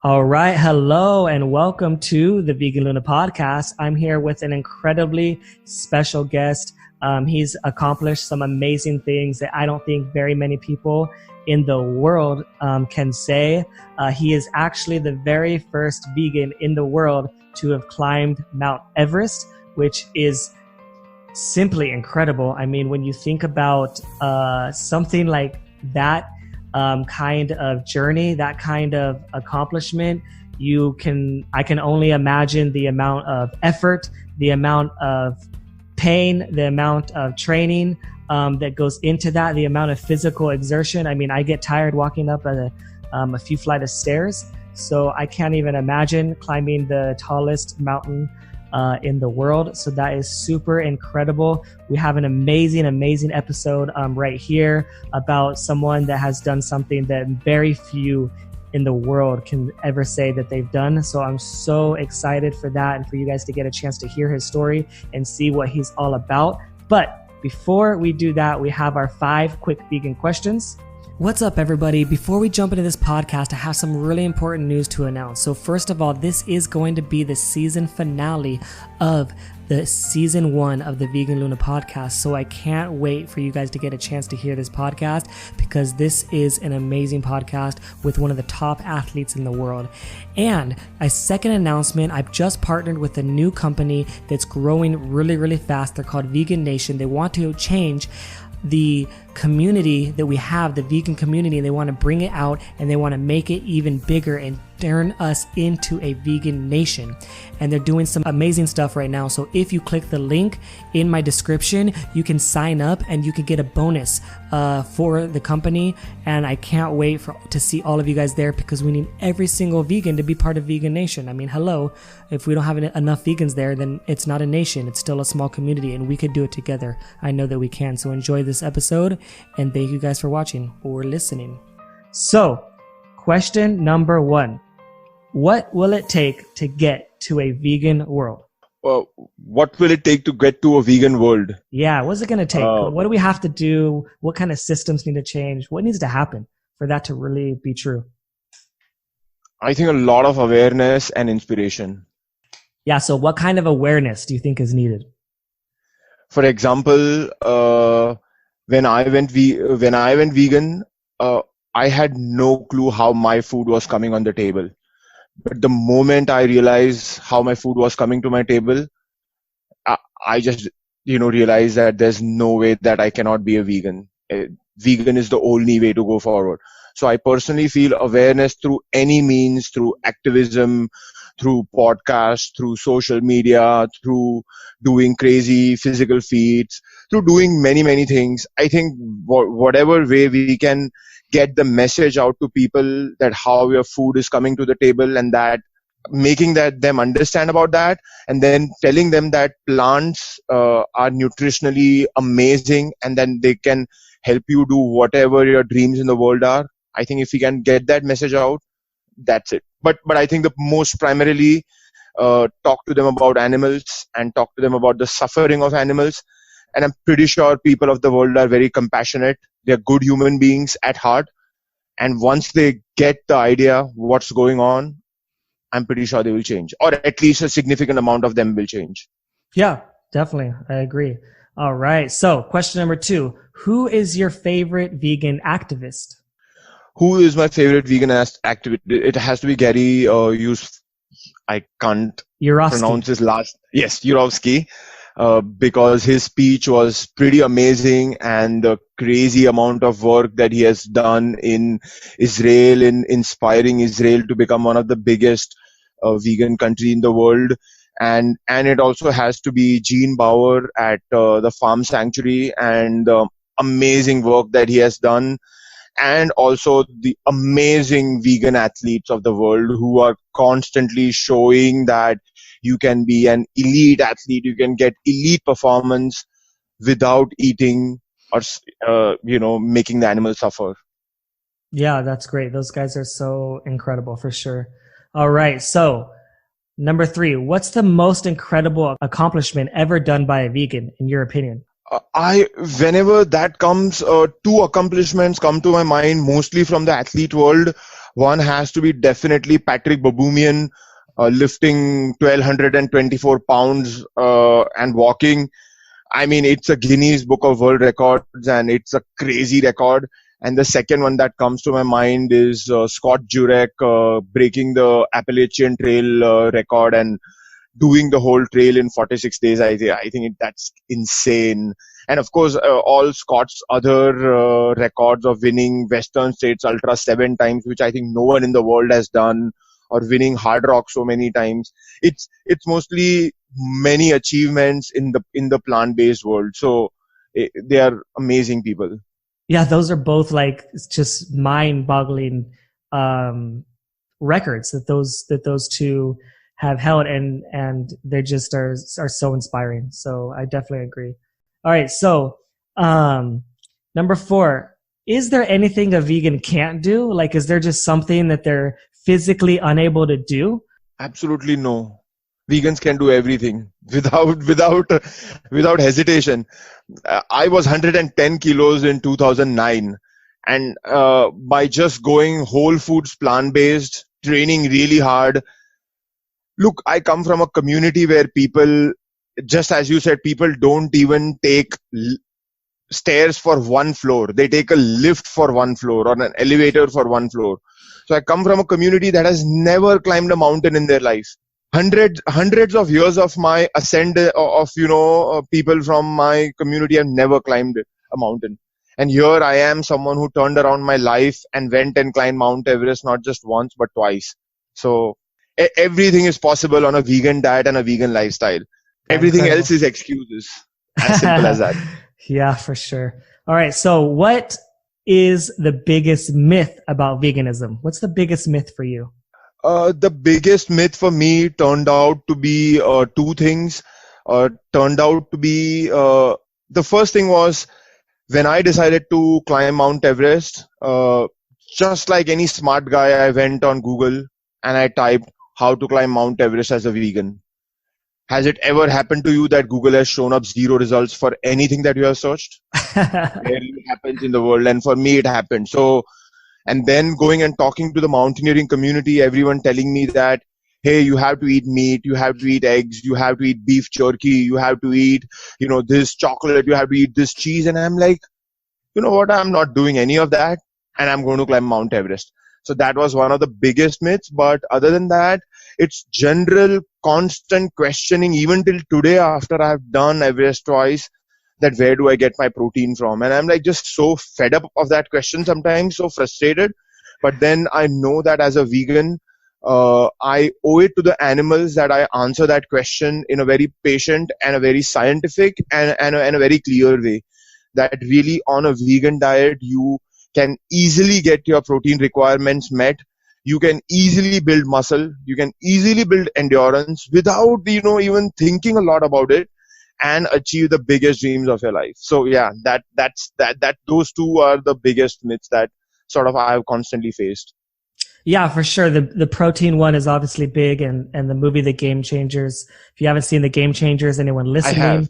All right. Hello and welcome to the Vegan Luna podcast. I'm here with an incredibly special guest. He's accomplished some amazing things that I don't think very many people in the world can say. He is actually the very first vegan in the world to have climbed Mount Everest, which is simply incredible. I mean, when you think about something like that, kind of journey, that kind of accomplishment, I can only imagine the amount of effort, the amount of pain, the amount of training that goes into that, the amount of physical exertion. I mean, I get tired walking up a few flights of stairs, so I can't even imagine climbing the tallest mountain in the world. So that is super incredible. We have an amazing episode right here about someone that has done something that very few in the world can ever say that they've done. So I'm so excited for that and for you guys to get a chance to hear his story and see what he's all about. But before we do that, we have our 5 quick vegan questions. What's up, everybody? Before we jump into this podcast, I have some really important news to announce. So first of all, this is going to be the season finale of the season 1 of the Vegan Luna podcast. So I can't wait for you guys to get a chance to hear this podcast because this is an amazing podcast with one of the top athletes in the world. And a second announcement, I've just partnered with a new company that's growing really fast. They're called Vegan Nation. They want to change the community that we have, the vegan community. They want to bring it out and they want to make it even bigger and turn us into a vegan nation. And they're doing some amazing stuff right now. So if you click the link in my description, you can sign up and you can get a bonus for the company. And I can't wait to see all of you guys there because we need every single vegan to be part of Vegan Nation. I mean, hello, if we don't have enough vegans there, then it's not a nation. It's still a small community and we could do it together. I know that we can. So enjoy this episode and thank you guys for watching or listening. So, question number 1. What will it take to get to a vegan world? Well, what will it take to get to a vegan world? Yeah, what's it going to take? What do we have to do? What kind of systems need to change? What needs to happen for that to really be true? I think a lot of awareness and inspiration. Yeah, so what kind of awareness do you think is needed? For example, when I went vegan, I had no clue how my food was coming on the table. But the moment I realized how my food was coming to my table, I just, realized that there's no way that I cannot be a vegan. Vegan is the only way to go forward. So I personally feel awareness through any means, through activism, through podcasts, through social media, through doing crazy physical feats, through doing many things. I think whatever way we can get the message out to people that how your food is coming to the table and that making them understand about that and then telling them that plants are nutritionally amazing and then they can help you do whatever your dreams in the world are. I think if we can get that message out, that's it. But I think the most primarily talk to them about animals and talk to them about the suffering of animals. And I'm pretty sure people of the world are very compassionate. They're good human beings at heart. And once they get the idea what's going on, I'm pretty sure they will change. Or at least a significant amount of them will change. Yeah, definitely. I agree. All right. So question number 2. Who is your favorite vegan activist? Who is my favorite vegan activist? It has to be Gary. I can't pronounce his last. Yes, Yurovsky. Because his speech was pretty amazing and the crazy amount of work that he has done in Israel, in inspiring Israel to become one of the biggest vegan country in the world. And it also has to be Gene Bauer at the Farm Sanctuary and the amazing work that he has done. And also the amazing vegan athletes of the world who are constantly showing that you can be an elite athlete, you can get elite performance without eating or, making the animal suffer. Yeah, that's great. Those guys are so incredible for sure. All right. So number 3, what's the most incredible accomplishment ever done by a vegan in your opinion? Whenever that comes, 2 accomplishments come to my mind, mostly from the athlete world. One has to be definitely Patrick Baboumian, lifting 1,224 pounds and walking. I mean, it's a Guinness Book of World Records and it's a crazy record. And the second one that comes to my mind is Scott Jurek breaking the Appalachian Trail record and doing the whole trail in 46 days. I think that's insane. And of course, all Scott's other records of winning Western States Ultra 7 times, which I think no one in the world has done, or winning Hard Rock so many times. It's mostly many achievements in the plant-based world. So they are amazing people. Yeah, those are both like just mind-boggling records that those two have held, and they just are so inspiring. So I definitely agree. All right, so number 4, is there anything a vegan can't do? Like, is there just something that they're physically unable to do? Absolutely no. Vegans can do everything without hesitation. I was 110 kilos in 2009, and by just going whole foods, plant-based, training really hard. Look, I come from a community where people, just as you said, people don't even take stairs for one floor. They take a lift for one floor or an elevator for one floor. So I come from a community that has never climbed a mountain in their life. Hundreds of years of my ascent of people from my community have never climbed a mountain. And here I am, someone who turned around my life and went and climbed Mount Everest not just once but twice. So everything is possible on a vegan diet and a vegan lifestyle. Everything else is excuses. As simple as that. Yeah, for sure. All right. So what is the biggest myth about veganism? What's the biggest myth for you? The biggest myth for me turned out to be 2 things. Turned out to be the first thing was when I decided to climb Mount Everest. Just like any smart guy, I went on Google and I typed how to climb Mount Everest as a vegan. Has it ever happened to you that Google has shown up 0 results for anything that you have searched? Rarely happens in the world, and for me it happened. So, and then going and talking to the mountaineering community, everyone telling me that, hey, you have to eat meat, you have to eat eggs, you have to eat beef jerky, you have to eat, this chocolate, you have to eat this cheese. And I'm like, you know what, I'm not doing any of that, and I'm going to climb Mount Everest. So that was one of the biggest myths. But other than that, it's general constant questioning, even till today after I've done Everest twice, that where do I get my protein from? And I'm like just so fed up of that question sometimes, so frustrated. But then I know that as a vegan, I owe it to the animals that I answer that question in a very patient and a very scientific and a very clear way. That really on a vegan diet, you can easily get your protein requirements met. You can easily build muscle. You can easily build endurance without, even thinking a lot about it, and achieve the biggest dreams of your life. So yeah, those 2 are the biggest myths that sort of I've constantly faced. Yeah, for sure. The protein one is obviously big, and the movie The Game Changers. If you haven't seen The Game Changers, anyone listening,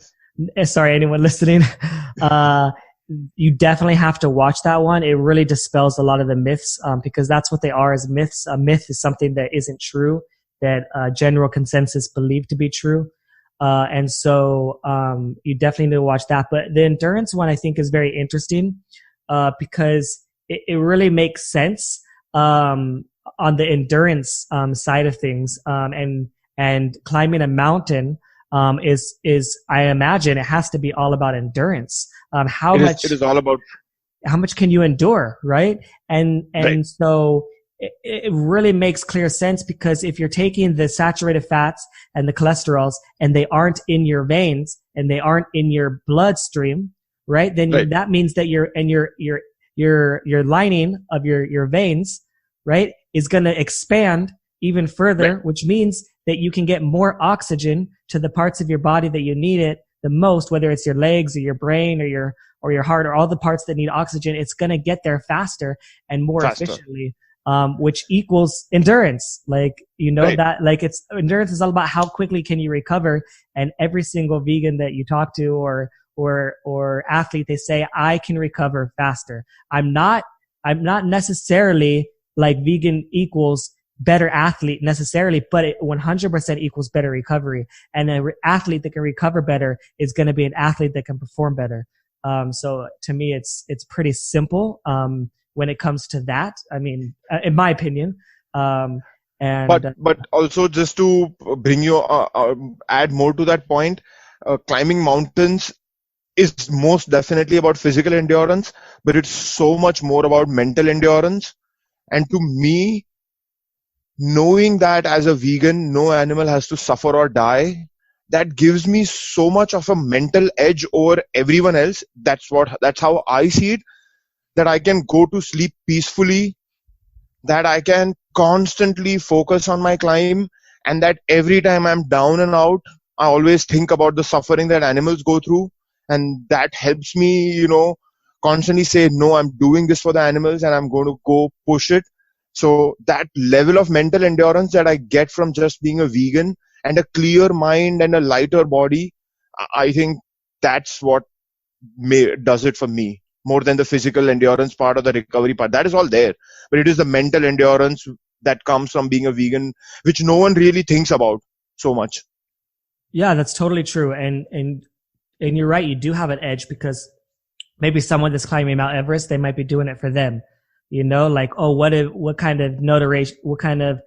you definitely have to watch that one. It really dispels a lot of the myths, because that's what they are, as myths. A myth is something that isn't true, that general consensus believed to be true. And so you definitely need to watch that. But the endurance one I think is very interesting, because it really makes sense on the endurance side of things. And climbing a mountain is I imagine it has to be all about endurance. It is all about how much can you endure, right? And right. So it really makes clear sense, because if you're taking the saturated fats and the cholesterols and they aren't in your veins and they aren't in your bloodstream, right? Then Right. that means that your lining of your veins, right, is going to expand even further, Right. which means that you can get more oxygen to the parts of your body that you need it the most, whether it's your legs or your brain or your heart or all the parts that need oxygen. It's going to get there faster and more efficiently, which equals endurance. Like, Right. that, like, it's endurance is all about how quickly can you recover. And every single vegan that you talk to or athlete, they say, I can recover faster. I'm not necessarily like vegan equals better athlete necessarily, but it 100% equals better recovery. And an athlete that can recover better is going to be an athlete that can perform better. So to me, it's pretty simple when it comes to that. I mean, in my opinion. But also, just to bring you add more to that point, climbing mountains is most definitely about physical endurance, but it's so much more about mental endurance. And to me, knowing that as a vegan, no animal has to suffer or die, that gives me so much of a mental edge over everyone else. That's how I see it, that I can go to sleep peacefully, that I can constantly focus on my climb, and that every time I'm down and out, I always think about the suffering that animals go through. And that helps me, constantly say, no, I'm doing this for the animals and I'm going to go push it. So that level of mental endurance that I get from just being a vegan and a clear mind and a lighter body, I think that's what does it for me more than the physical endurance part or the recovery part. That is all there, but it is the mental endurance that comes from being a vegan, which no one really thinks about so much. Yeah, that's totally true. And you're right. You do have an edge because maybe someone that's climbing Mount Everest, they might be doing it for them, like, oh, what kind of notoriety, what kind of,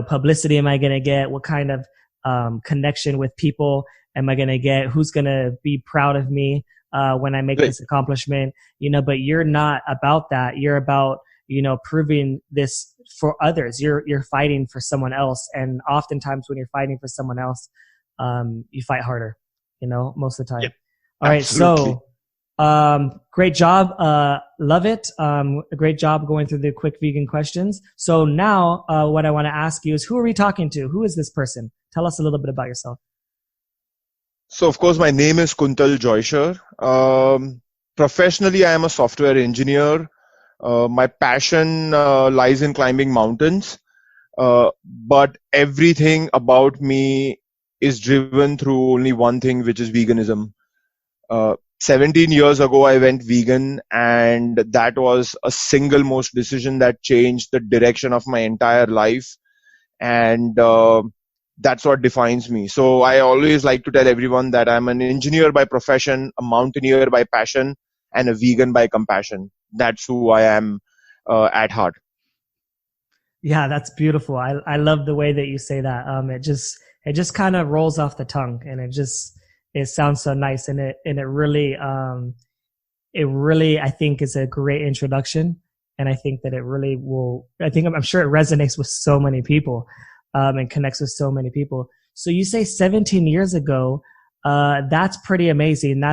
publicity am I going to get? What kind of, connection with people am I going to get? Who's going to be proud of me, when I make Right. this accomplishment, but you're not about that. You're about, proving this for others. You're fighting for someone else. And oftentimes when you're fighting for someone else, you fight harder, most of the time. Yeah, All right. absolutely. So, great job. Love it. A great job going through the quick vegan questions. So now, what I want to ask you is, who are we talking to? Who is this person? Tell us a little bit about yourself. So, of course, my name is Kuntal Joisher. Professionally, I am a software engineer. My passion lies in climbing mountains, but everything about me is driven through only one thing, which is veganism. 17 years ago, I went vegan, and that was a single most decision that changed the direction of my entire life. And that's what defines me. So I always like to tell everyone that I'm an engineer by profession, a mountaineer by passion, and a vegan by compassion. That's who I am at heart. Yeah, that's beautiful. I love the way that you say that. It just kind of rolls off the tongue, and it sounds so nice, and it really I think is a great introduction, and I think that it really will. I'm sure it resonates with so many people, and connects with so many people. So you say 17 years ago, that's pretty amazing.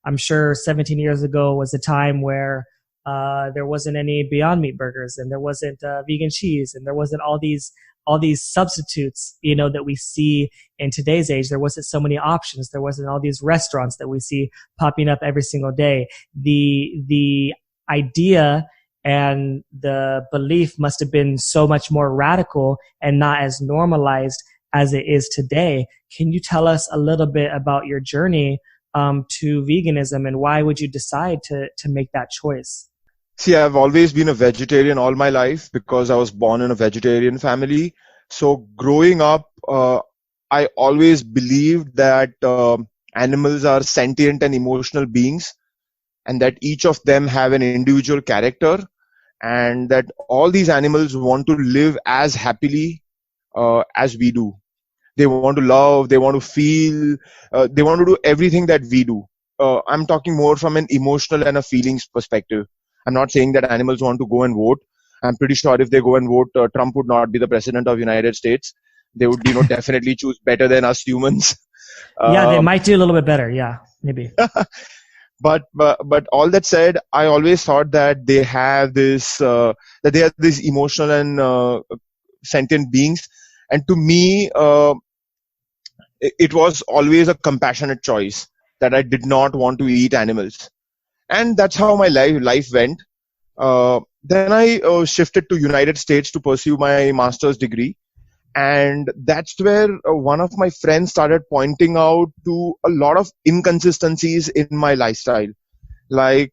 I'm sure 17 years ago was a time where there wasn't any Beyond Meat burgers, and there wasn't vegan cheese, and there wasn't all these substitutes, that we see in today's age. There wasn't so many options. There wasn't all these restaurants that we see popping up every single day. The idea and the belief must have been so much more radical and not as normalized as it is today. Can you tell us a little bit about your journey to veganism, and why would you decide to make that choice? See, I've always been a vegetarian all my life because I was born in a vegetarian family. So growing up, I always believed that animals are sentient and emotional beings, and that each of them have an individual character, and that all these animals want to live as happily as we do. They want to love, they want to feel, they want to do everything that we do. I'm talking more from an emotional and a feelings perspective. I'm not saying that animals want to go and vote. I'm pretty sure if they go and vote, Trump would not be the president of United States. They would, definitely choose better than us humans. Yeah, they Um, might do a little bit better. Yeah, maybe. but all that said, I always thought that they are these emotional and sentient beings, and to me, it was always a compassionate choice that I did not want to eat animals, and that's how my life went. Then I shifted to United States to pursue my master's degree, and that's where one of my friends started pointing out to a lot of inconsistencies in my lifestyle. Like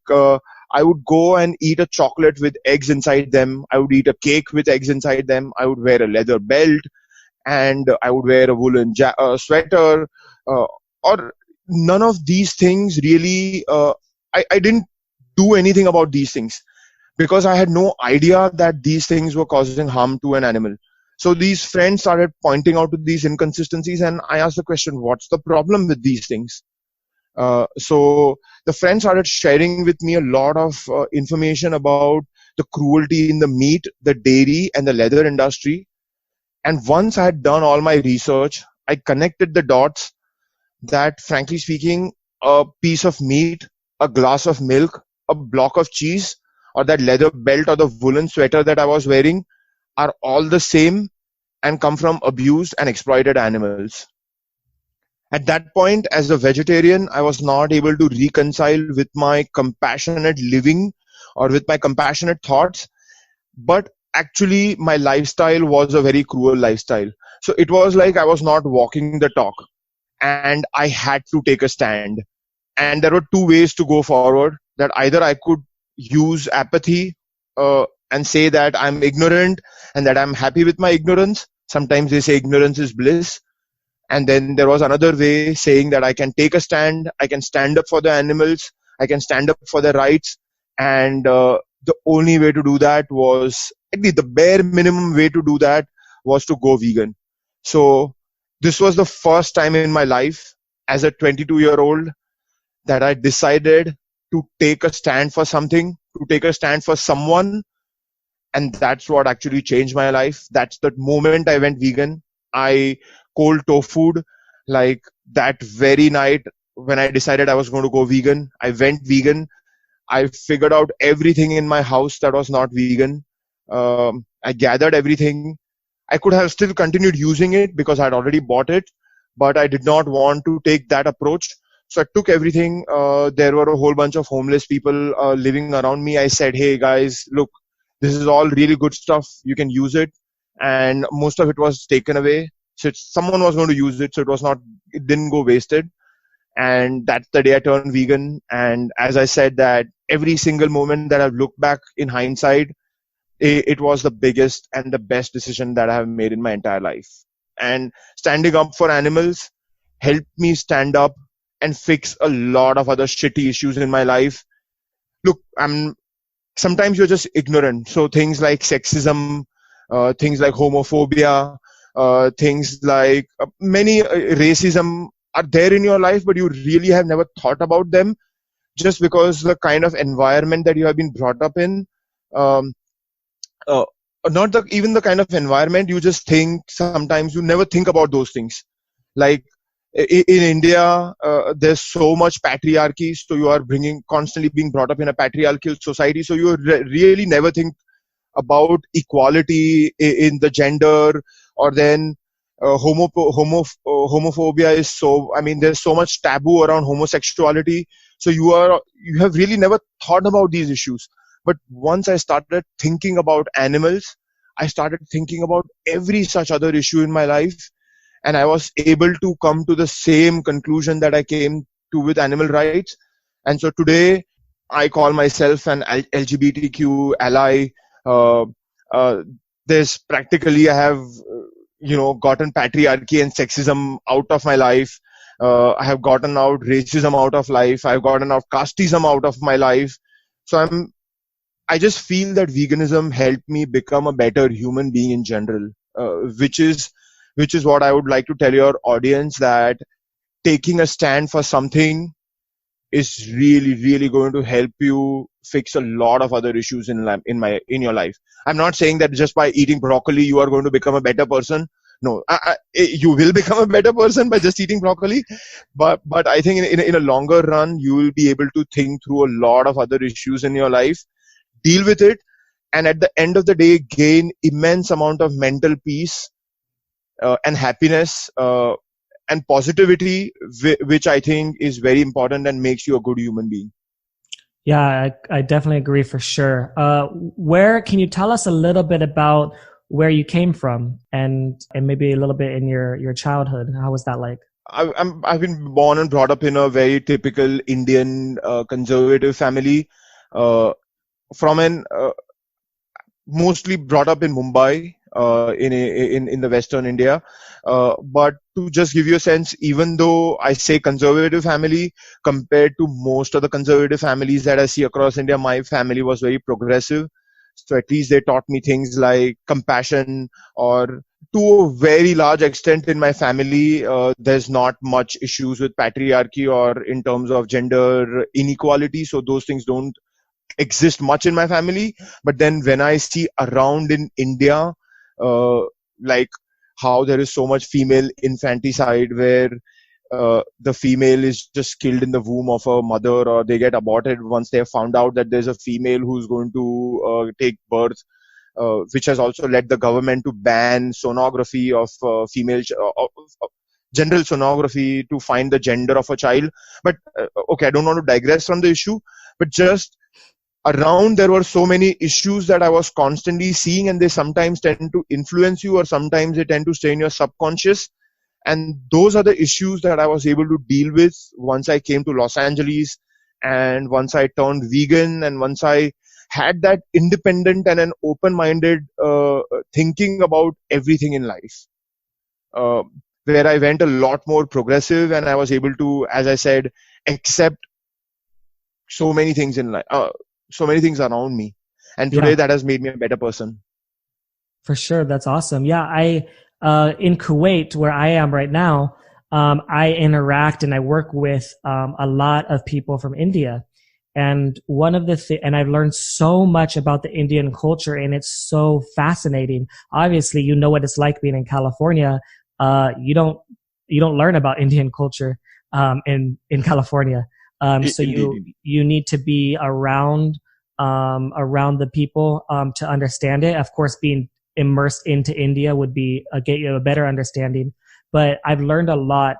I would go and eat a chocolate with eggs inside them. I would eat a cake with eggs inside them. I would wear a leather belt, and I would wear a woolen sweater, uh, or none of these things really. I didn't do anything about these things because I had no idea that these things were causing harm to an animal. So these friends started pointing out to these inconsistencies, and I asked the question, "What's the problem with these things?" So the friends started sharing with me a lot of information about the cruelty in the meat, the dairy, and the leather industry. And once I had done all my research, I connected the dots that, frankly speaking, a piece of meat, a glass of milk, a block of cheese, or that leather belt or the woolen sweater that I was wearing are all the same and come from abused and exploited animals. At that point, as a vegetarian, I was not able to reconcile with my compassionate living or with my compassionate thoughts, but actually, my lifestyle was a very cruel lifestyle. So it was like I was not walking the talk, and I had to take a stand. And there were two ways to go forward, that either I could use apathy and say that I'm ignorant and that I'm happy with my ignorance. Sometimes they say ignorance is bliss. And then there was another way, saying that I can take a stand, I can stand up for the animals, I can stand up for their rights. And the only way to do that was, actually the bare minimum way to do that, was to go vegan. So this was the first time in my life as a 22-year-old that I decided to take a stand for something, to take a stand for someone. And that's what actually changed my life. That's the moment I went vegan. I cold tofu'd like that very night. When I decided I was going to go vegan, I went vegan. I figured out everything in my house that was not vegan. I gathered everything. I could have still continued using it because I had already bought it, but I did not want to take that approach. So I took everything. There were a whole bunch of homeless people living around me. I said, "Hey guys, look, this is all really good stuff. You can use it." And most of it was taken away. So someone was going to use it. So it didn't go wasted. And that's the day I turned vegan. And as I said, that every single moment that I've looked back in hindsight, it was the biggest and the best decision that I have made in my entire life. And standing up for animals helped me stand up and fix a lot of other shitty issues in my life. Look, sometimes you're just ignorant. So things like sexism, things like homophobia, things like many racism are there in your life, but you really have never thought about them, just because the kind of environment that you have been brought up in. Um, uh, Not even the kind of environment, you just think, sometimes you never think about those things. Like in India, there's so much patriarchy, so you are constantly being brought up in a patriarchal society, so you really never think about equality in the gender. Or then homophobia is so, I mean, there's so much taboo around homosexuality, so you have really never thought about these issues. But once I started thinking about animals, I started thinking about every such other issue in my life, and I was able to come to the same conclusion that I came to with animal rights. And so today, I call myself an LGBTQ ally. Uh, uh, there's practically, I have, gotten patriarchy and sexism out of my life. I have gotten out racism out of life. I've gotten out casteism out of my life. So I just feel that veganism helped me become a better human being in general, which is what I would like to tell your audience, that taking a stand for something is really, really going to help you fix a lot of other issues in your life. I'm not saying that just by eating broccoli you are going to become a better person. No, you will become a better person by just eating broccoli, but I think in a longer run you will be able to think through a lot of other issues in your life, deal with it, and at the end of the day gain immense amount of mental peace and happiness and positivity, which I think is very important and makes you a good human being. Yeah, I definitely agree for sure. Where can you tell us a little bit about where you came from, and maybe a little bit in your childhood? How was that like? I've been born and brought up in a very typical Indian conservative family. uh, from an mostly brought up in Mumbai, in the Western India. But to just give you a sense, even though I say conservative family, compared to most of the conservative families that I see across India, my family was very progressive. So at least they taught me things like compassion, or to a very large extent in my family, there's not much issues with patriarchy or in terms of gender inequality. So those things don't exist much in my family. But then when I see around in India, uh, like how there is so much female infanticide, where the female is just killed in the womb of a mother, or they get aborted once they have found out that there's a female who's going to take birth, which has also led the government to ban sonography of general sonography to find the gender of a child. But okay, I don't want to digress from the issue, but just around there were so many issues that I was constantly seeing, and they sometimes tend to influence you, or sometimes they tend to stay in your subconscious. And those are the issues that I was able to deal with once I came to Los Angeles, and once I turned vegan, and once I had that independent and an open-minded thinking about everything in life, uh, where I went a lot more progressive, and I was able to, as I said, accept so many things in life, so many things around me, and Yeah, today that has made me a better person. for sure. That's awesome. Yeah, I in Kuwait, where I am right now, I interact and I work with a lot of people from India. And one of and I've learned so much about the Indian culture, and it's so fascinating. Obviously, you know what it's like being in California. You don't learn about Indian culture in California. So Indeed, indeed. you need to be around the people to understand it. Of course, being immersed into India would be get you a better understanding. But I've learned a lot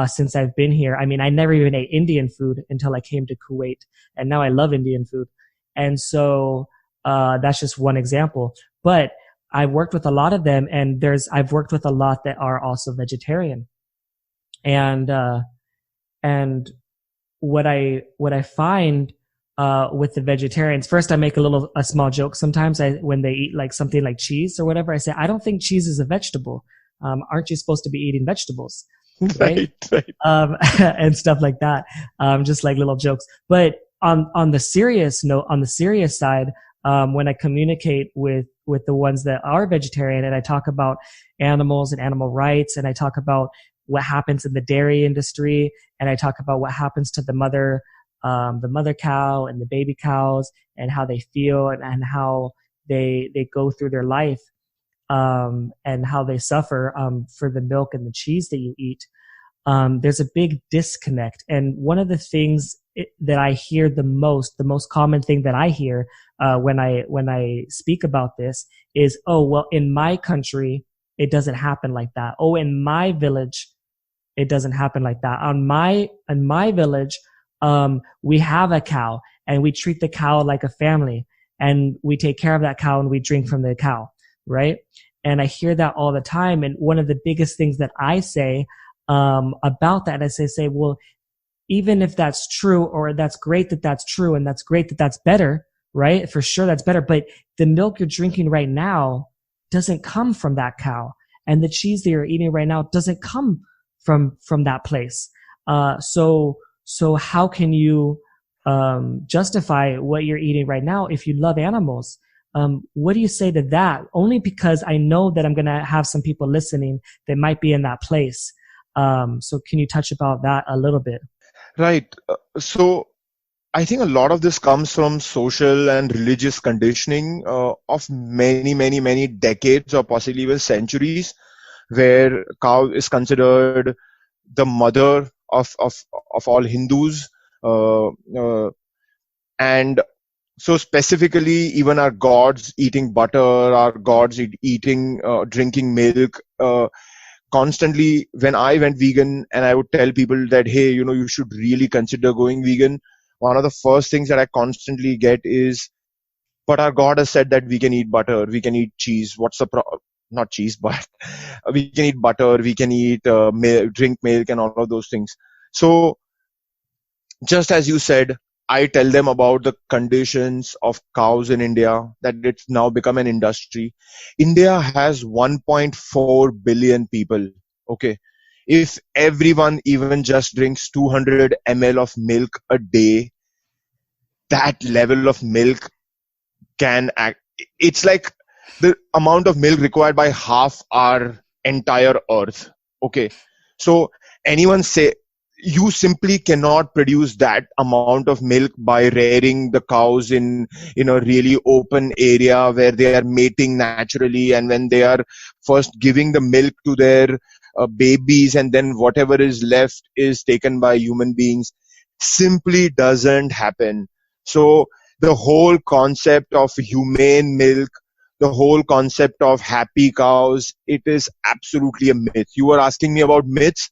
since I've been here. I mean, I never even ate Indian food until I came to Kuwait, and now I love Indian food. And so that's just one example. But I've worked with a lot of them, and I've worked with a lot that are also vegetarian. And and what I find with the vegetarians, first I make a small joke sometimes. When they eat like something like cheese or whatever, I say, I don't think cheese is a vegetable. Aren't you supposed to be eating vegetables? Right? Right, right. And stuff like that. Just like little jokes. But on the serious note, on the serious side, when I communicate with the ones that are vegetarian, and I talk about animals and animal rights, and I talk about what happens in the dairy industry, and I talk about what happens to the mother cow and the baby cows, and how they feel, and how they go through their life, and how they suffer for the milk and the cheese that you eat. There's a big disconnect. And one of the things that I hear the most common thing that I hear when I speak about this is, oh, well, in my country, it doesn't happen like that. Oh, in my village, it doesn't happen like that. In my village, we have a cow, and we treat the cow like a family, and we take care of that cow, and we drink from the cow, right? And I hear that all the time. And one of the biggest things that I say about that is I say, well, even if that's true, or that's great that that's true, and that's great that that's better, right? For sure, that's better. But the milk you're drinking right now doesn't come from that cow, and the cheese that you're eating right now doesn't come from that place. So how can you justify what you're eating right now if you love animals? What do you say to that? Only because I know that I'm going to have some people listening that might be in that place. So can you touch about that a little bit? Right. So I think a lot of this comes from social and religious conditioning of many, many, many decades, or possibly even centuries, where cow is considered the mother of all Hindus. Uh, uh, and so specifically, even our gods eating butter, our gods eating, drinking milk, constantly. When I went vegan, and I would tell people that, hey, you should really consider going vegan, one of the first things that I constantly get is, but our God has said that we can eat butter, we can eat cheese. What's the not cheese, but we can eat butter, we can eat milk, drink milk, and all of those things. So just as you said, I tell them about the conditions of cows in India, that it's now become an industry. India has 1.4 billion people. Okay. If everyone even just drinks 200 ml of milk a day, that level of milk can act. It's like the amount of milk required by half our entire earth. Okay. So anyone say you simply cannot produce that amount of milk by rearing the cows in a really open area where they are mating naturally, and when they are first giving the milk to their babies, and then whatever is left is taken by human beings. Simply doesn't happen. So the whole concept of humane milk, the whole concept of happy cows, it is absolutely a myth. You were asking me about myths.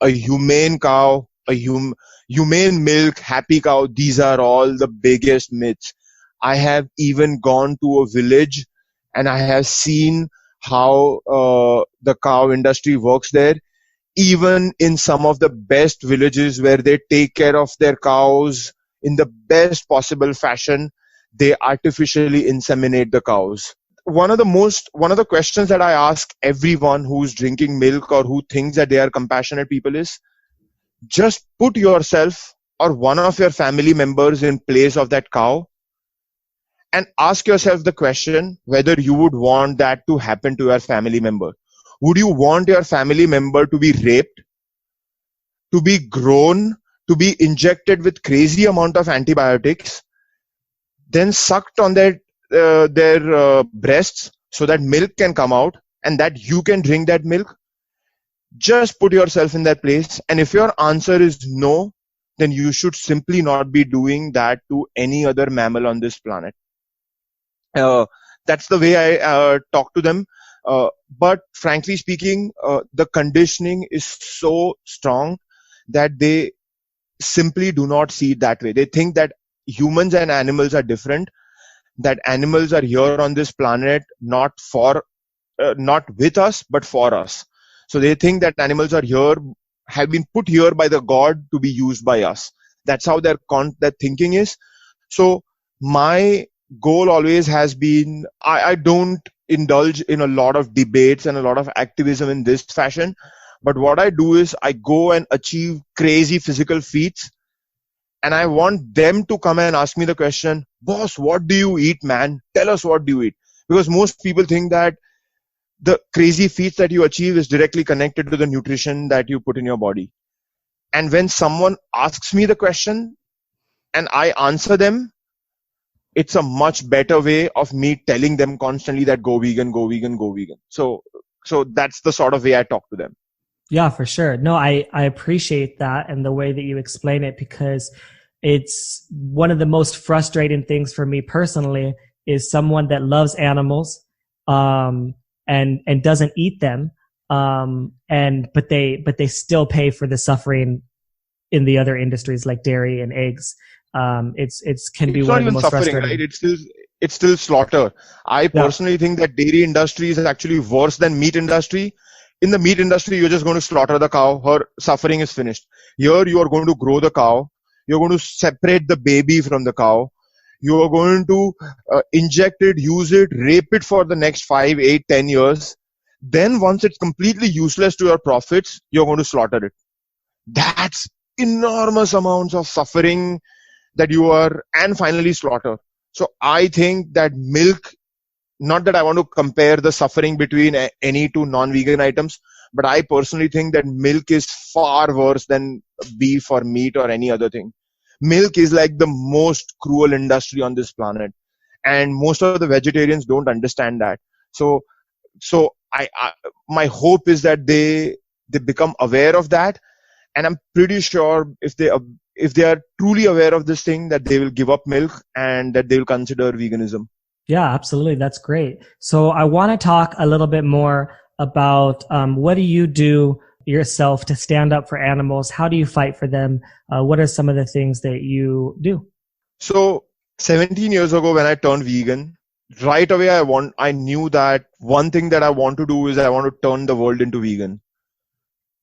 A humane cow, humane milk, happy cow, these are all the biggest myths. I have even gone to a village and I have seen how the cow industry works there. Even in some of the best villages where they take care of their cows in the best possible fashion, they artificially inseminate the cows. One of the questions that I ask everyone who's drinking milk or who thinks that they are compassionate people is, just put yourself or one of your family members in place of that cow and ask yourself the question whether you would want that to happen to your family member. Would you want your family member to be raped, to be grown, to be injected with crazy amount of antibiotics, then sucked on their breasts so that milk can come out and that you can drink that milk? Just put yourself in that place, and if your answer is no, then you should simply not be doing that to any other mammal on this planet. uh, that's the way I talk to them. But frankly speaking, the conditioning is so strong that they simply do not see it that way. They think that humans and animals are different, that animals are here on this planet not with us but for us. So they think that animals are here, have been put here by the god to be used by us. That's how their thinking is. So my goal always has been, I don't indulge in a lot of debates and a lot of activism in this fashion, but what I do is I go and achieve crazy physical feats, and I want them to come and ask me the question, boss, what do you eat, man? Tell us, what do you eat? Because most people think that the crazy feats that you achieve is directly connected to the nutrition that you put in your body. And when someone asks me the question and I answer them, it's a much better way of me telling them constantly that go vegan, go vegan, go vegan. So that's the sort of way I talk to them. Yeah, for sure. No, I appreciate that and the way that you explain it, because it's one of the most frustrating things for me personally is someone that loves animals, and doesn't eat them, but they still pay for the suffering in the other industries like dairy and eggs. It's can be It's one not of the even most suffering, frustrating. right? It's still slaughter. I Yeah. personally think that dairy industry is actually worse than meat industry. In the meat industry, you're just going to slaughter the cow. Her suffering is finished. Here, you are going to grow the cow. You're going to separate the baby from the cow. You are going to inject it, use it, rape it for the next 5, 8, 10 years. Then once it's completely useless to your profits, you're going to slaughter it. That's enormous amounts of suffering that you are, and finally slaughter. So I think that milk, not that I want to compare the suffering between any two non-vegan items, but I personally think that milk is far worse than beef or meat or any other thing. Milk is like the most cruel industry on this planet, and most of the vegetarians don't understand that. So my hope is that they become aware of that, and I'm pretty sure if they are truly aware of this thing, that they will give up milk and that they will consider veganism. Yeah, absolutely. That's great. So I want to talk a little bit more about what do you do yourself to stand up for animals? How do you fight for them? What are some of the things that you do? So 17 years ago when I turned vegan, right away I knew that one thing that I want to do is I want to turn the world into vegan,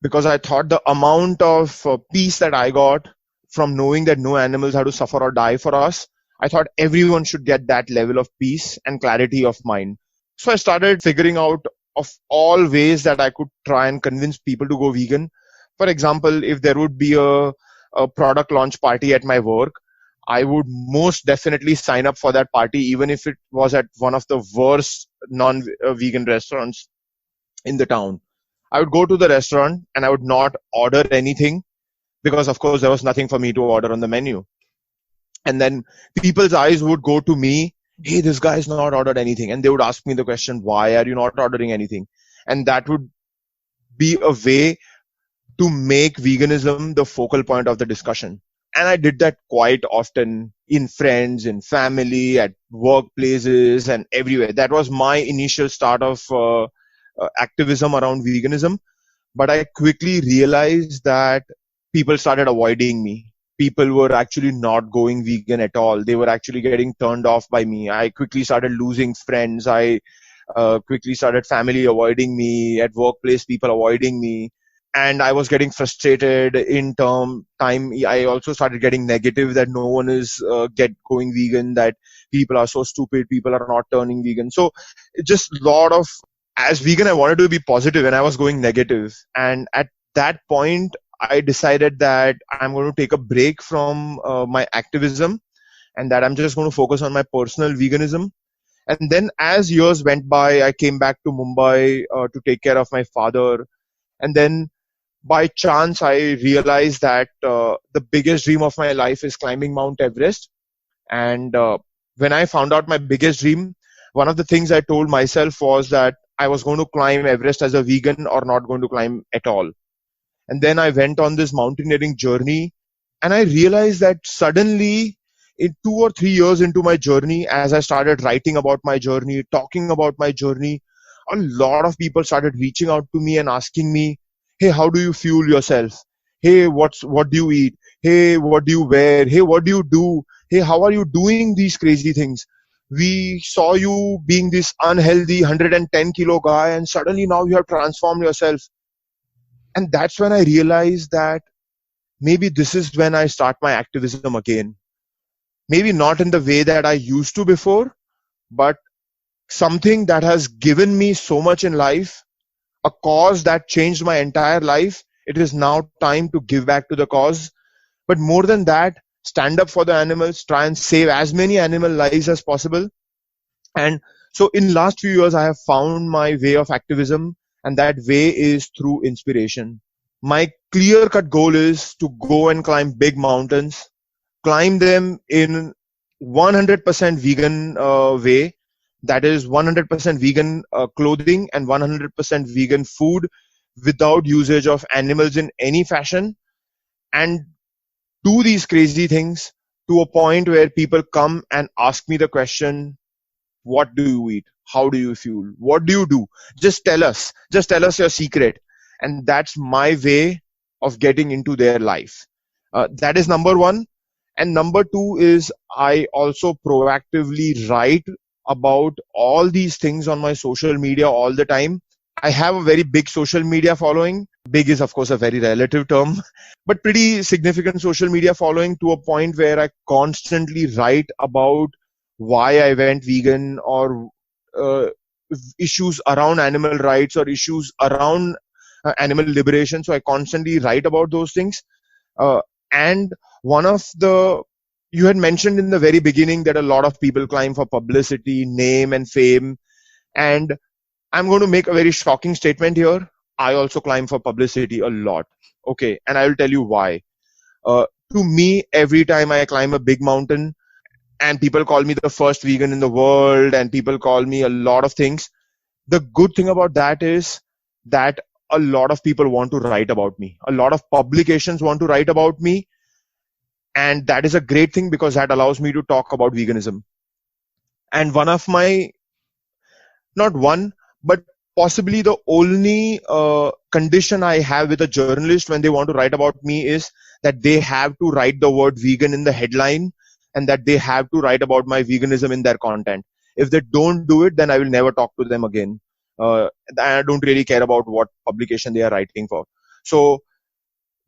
because I thought the amount of peace that I got from knowing that no animals have to suffer or die for us, I thought everyone should get that level of peace and clarity of mind. So I started figuring out of all ways that I could try and convince people to go vegan. For example, if there would be a product launch party at my work, I would most definitely sign up for that party, even if it was at one of the worst non-vegan restaurants in the town. I would go to the restaurant and I would not order anything because, of course, there was nothing for me to order on the menu. And then people's eyes would go to me, hey, this guy's not ordered anything. And they would ask me the question, why are you not ordering anything? And that would be a way to make veganism the focal point of the discussion. And I did that quite often in friends, in family, at workplaces, and everywhere. That was my initial start of activism around veganism. But I quickly realized that people started avoiding me. People were actually not going vegan at all. They were actually getting turned off by me. I quickly started losing friends. I quickly started family avoiding me, at workplace people avoiding me, and I was getting frustrated in time. I also started getting negative that no one is get going vegan, that people are so stupid, people are not turning vegan. So it just lot of, as vegan I wanted to be positive and I was going negative. And at that point I decided that I'm going to take a break from my activism, and that I'm just going to focus on my personal veganism. And then as years went by, I came back to Mumbai to take care of my father. And then by chance, I realized that the biggest dream of my life is climbing Mount Everest. And when I found out my biggest dream, one of the things I told myself was that I was going to climb Everest as a vegan or not going to climb at all. And then I went on this mountaineering journey, and I realized that suddenly, in 2 or 3 years into my journey, as I started writing about my journey, talking about my journey, a lot of people started reaching out to me and asking me, hey, how do you fuel yourself? Hey, what do you eat? Hey, what do you wear? Hey, what do you do? Hey, how are you doing these crazy things? We saw you being this unhealthy 110 kilo guy, and suddenly now you have transformed yourself. And that's when I realized that maybe this is when I start my activism again. Maybe not in the way that I used to before, but something that has given me so much in life, a cause that changed my entire life. It is now time to give back to the cause. But more than that, stand up for the animals, try and save as many animal lives as possible. And so in last few years, I have found my way of activism, and that way is through inspiration. My clear cut goal is to go and climb big mountains, climb them in 100% vegan way. That is 100% vegan clothing and 100% vegan food without usage of animals in any fashion, and do these crazy things to a point where people come and ask me the question, what do you eat? How do you fuel? What do you do? Just tell us. Just tell us your secret. And that's my way of getting into their life. That is number one. And number two is I also proactively write about all these things on my social media all the time. I have a very big social media following. Big is, of course, a very relative term, but pretty significant social media following, to a point where I constantly write about why I went vegan, or uh, issues around animal rights, or issues around animal liberation. So I constantly write about those things. And one of the, you had mentioned in the very beginning that a lot of people climb for publicity, name, and fame. And I'm going to make a very shocking statement here. I also climb for publicity a lot. Okay. And I will tell you why. To me, every time I climb a big mountain, and people call me the first vegan in the world, and people call me a lot of things, the good thing about that is that a lot of people want to write about me. A lot of publications want to write about me. And that is a great thing, because that allows me to talk about veganism. And one of my, not one, but possibly the only condition I have with a journalist when they want to write about me is that they have to write the word vegan in the headline, and that they have to write about my veganism in their content. If they don't do it, then I will never talk to them again. I don't really care about what publication they are writing for. So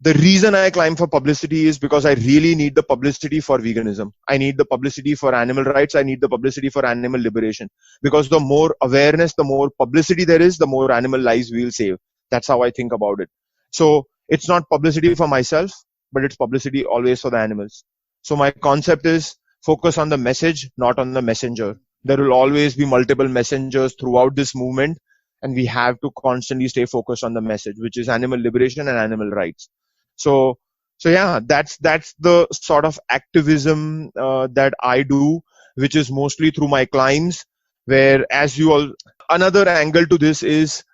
The reason I climb for publicity is because I really need the publicity for veganism. I need the publicity for animal rights. I need the publicity for animal liberation. Because the more awareness, the more publicity there is, the more animal lives we'll save. That's how I think about it. So it's not publicity for myself, but it's publicity always for the animals. So my concept is focus on the message, not on the messenger. There will always be multiple messengers throughout this movement, and we have to constantly stay focused on the message, which is animal liberation and animal rights. So so yeah, that's the sort of activism that I do, which is mostly through my climbs. Where, as you all, another angle to this is,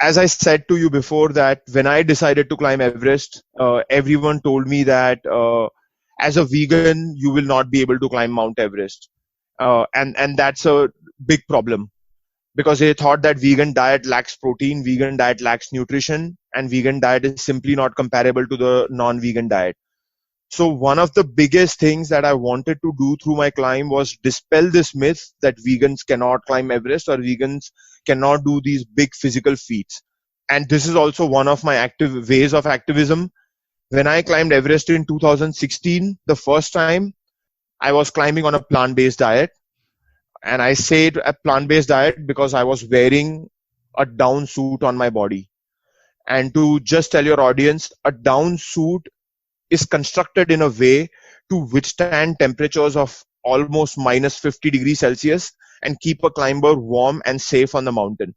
as I said to you before, that when I decided to climb Everest, everyone told me that as a vegan you will not be able to climb Mount Everest, and that's a big problem, because they thought that vegan diet lacks protein, vegan diet lacks nutrition, and vegan diet is simply not comparable to the non-vegan diet. So one of the biggest things that I wanted to do through my climb was dispel this myth that vegans cannot climb Everest or vegans cannot do these big physical feats. And this is also one of my active ways of activism. When I climbed Everest in 2016, the first time, I was climbing on a plant-based diet. And I said a plant-based diet because I was wearing a down suit on my body. And to just tell your audience, a down suit is constructed in a way to withstand temperatures of almost minus 50 degrees Celsius and keep a climber warm and safe on the mountain.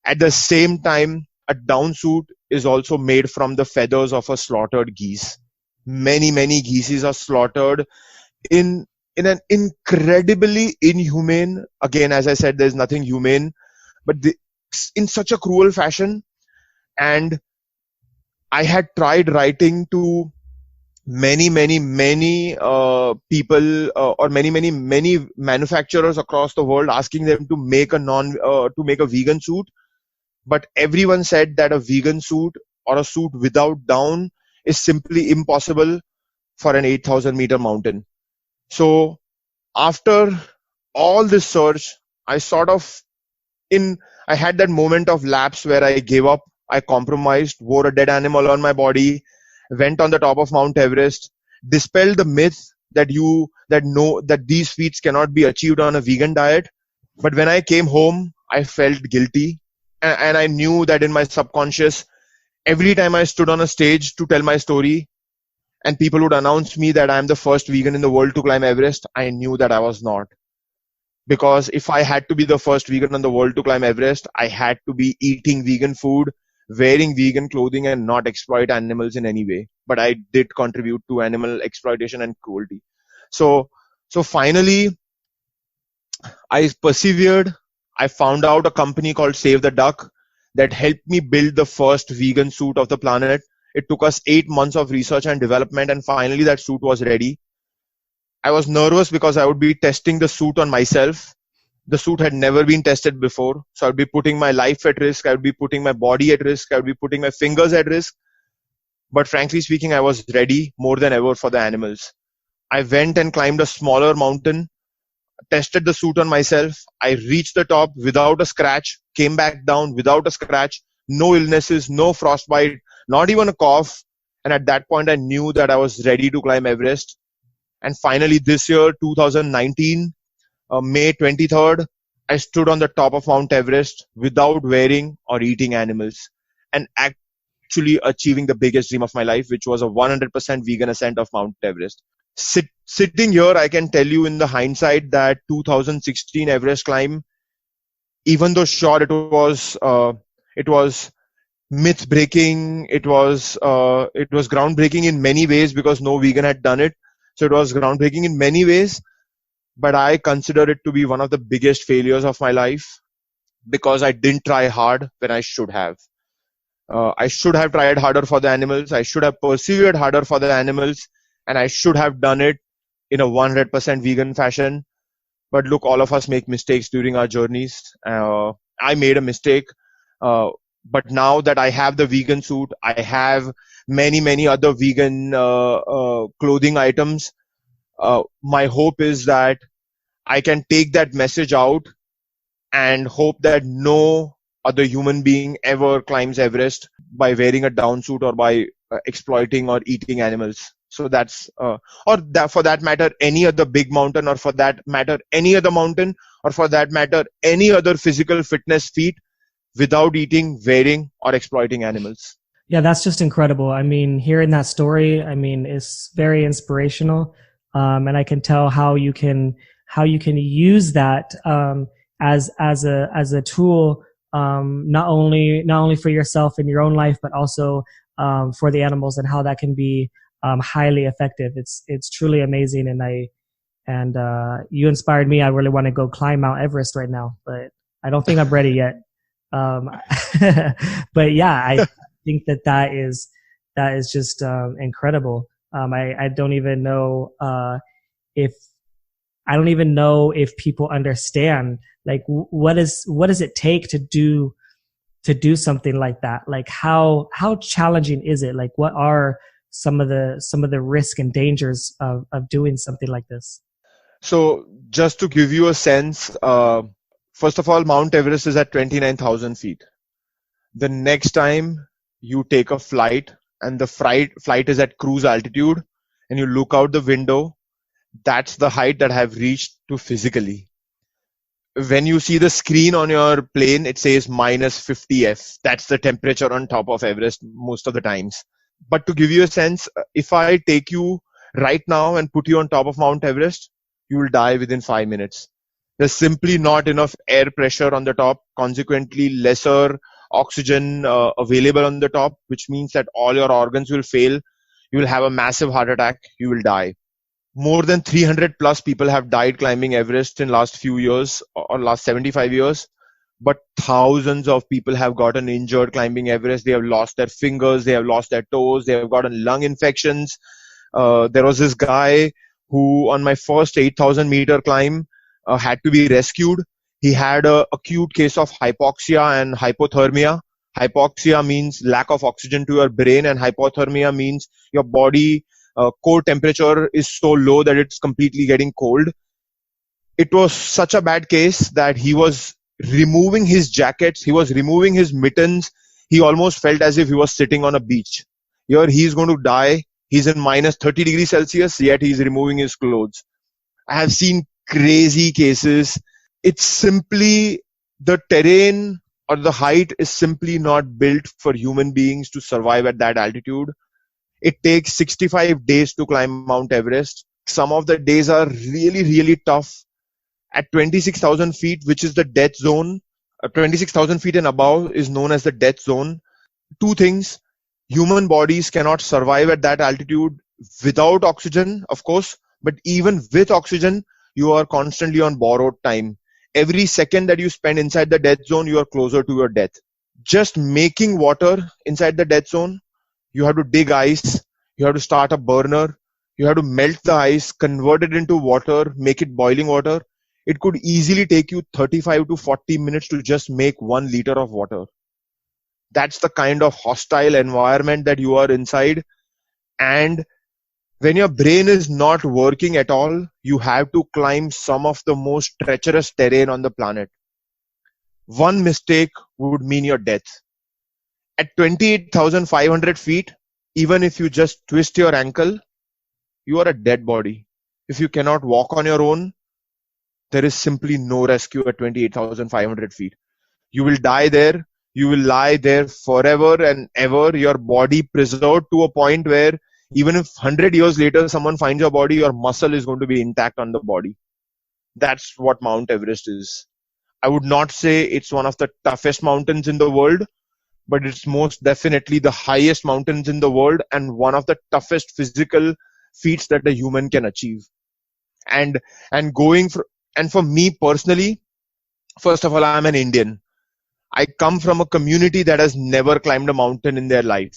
At the same time, a down suit is also made from the feathers of a slaughtered geese. Many geese are slaughtered in an incredibly inhumane, again, as I said, there's nothing humane, but in such a cruel fashion. And I had tried writing to many people, or many manufacturers across the world, asking them to make a vegan suit, but everyone said that a vegan suit or a suit without down is simply impossible for an 8,000-meter mountain. So after all this search, I sort of I had that moment of lapse where I gave up. I compromised, wore a dead animal on my body, went on the top of Mount Everest, dispelled the myth that these feats cannot be achieved on a vegan diet. But when I came home, I felt guilty, and I knew that in my subconscious, every time I stood on a stage to tell my story, and people would announce me that I am the first vegan in the world to climb Everest, I knew that I was not. Because if I had to be the first vegan in the world to climb Everest, I had to be eating vegan food, wearing vegan clothing, and not exploit animals in any way. But I did contribute to animal exploitation and cruelty. So finally, I persevered. I found out a company called Save the Duck that helped me build the first vegan suit of the planet. It took us 8 months of research and development, and finally that suit was ready. I was nervous because I would be testing the suit on myself. The suit had never been tested before, so I would be putting my life at risk. I would be putting my body at risk. I would be putting my fingers at risk. But frankly speaking, I was ready more than ever for the animals. I went and climbed a smaller mountain, tested the suit on myself. I reached the top without a scratch, came back down without a scratch, no illnesses, no frostbite, not even a cough. And at that point, I knew that I was ready to climb Everest. And finally, this year, 2019, May 23rd, I stood on the top of Mount Everest without wearing or eating animals, and actually achieving the biggest dream of my life, which was a 100% vegan ascent of Mount Everest. Sitting here, I can tell you in the hindsight that 2016 Everest climb, even though sure it was myth breaking, it was groundbreaking in many ways because no vegan had done it. So it was groundbreaking in many ways, but I consider it to be one of the biggest failures of my life because I didn't try hard when I should have. I should have tried harder for the animals. I should have persevered harder for the animals, and I should have done it in a 100% vegan fashion. But look, all of us make mistakes during our journeys. I made a mistake, but now that I have the vegan suit, I have many other vegan clothing items. My hope is that I can take that message out and hope that no other human being ever climbs Everest by wearing a down suit or by exploiting or eating animals. So that's or that, for that matter, any other big mountain, or for that matter, any other mountain, or for that matter, any other physical fitness feat without eating, wearing, or exploiting animals. Yeah, that's just incredible. I mean, hearing that story, I mean, it's very inspirational, and I can tell how you can use that as a tool, not only for yourself in your own life, but also for the animals, and how that can be highly effective. It's truly amazing, and you inspired me. I really want to go climb Mount Everest right now, but I don't think I'm ready yet. Um, but yeah, I think that is just incredible. I don't even know if I don't even know if people understand like what does it take to do something like that? Like how challenging is it? Like what are some of the risk and dangers of doing something like this? So just to give you a sense, first of all, Mount Everest is at 29,000 feet. The next time you take a flight and the flight is at cruise altitude and you look out the window, that's the height that I have reached to physically. When you see the screen on your plane, it says minus 50 F. That's the temperature on top of Everest most of the times. But to give you a sense, if I take you right now and put you on top of Mount Everest, you will die within 5 minutes. There's simply not enough air pressure on the top, consequently, lesser oxygen available on the top, which means that all your organs will fail. You will have a massive heart attack. You will die. More than 300 plus people have died climbing Everest in last few years or last 75 years. But thousands of people have gotten injured climbing Everest. They have lost their fingers, they have lost their toes, they have gotten lung infections. There was this guy who, on my first 8,000-meter climb, had to be rescued. He had an acute case of hypoxia and hypothermia. Hypoxia means lack of oxygen to your brain, and hypothermia means your body core temperature is so low that it's completely getting cold. It was such a bad case that he was removing his jackets, he was removing his mittens. He almost felt as if he was sitting on a beach. Here he's going to die. He's in minus 30 degrees Celsius, yet he's removing his clothes. I have seen crazy cases. It's simply the terrain or the height is simply not built for human beings to survive at that altitude. It takes 65 days to climb Mount Everest. Some of the days are really, really tough. At 26,000 feet, which is the death zone, 26,000 feet and above is known as the death zone. Two things: human bodies cannot survive at that altitude without oxygen, of course, but even with oxygen, you are constantly on borrowed time. Every second that you spend inside the death zone, you are closer to your death. Just making water inside the death zone, you have to dig ice, you have to start a burner, you have to melt the ice, convert it into water, make it boiling water. It could easily take you 35 to 40 minutes to just make 1 liter of water. That's the kind of hostile environment that you are inside. And when your brain is not working at all, you have to climb some of the most treacherous terrain on the planet. One mistake would mean your death. At 28,500 feet, even if you just twist your ankle, you are a dead body. If you cannot walk on your own, there is simply no rescue at 28,500 feet. You will die there. You will lie there forever and ever. Your body preserved to a point where even if 100 years later someone finds your body, your muscle is going to be intact on the body. That's what Mount Everest is. I would not say it's one of the toughest mountains in the world, but it's most definitely the highest mountains in the world and one of the toughest physical feats that a human can achieve. And and going for and for me personally, first of all, I'm an Indian. I come from a community that has never climbed a mountain in their life,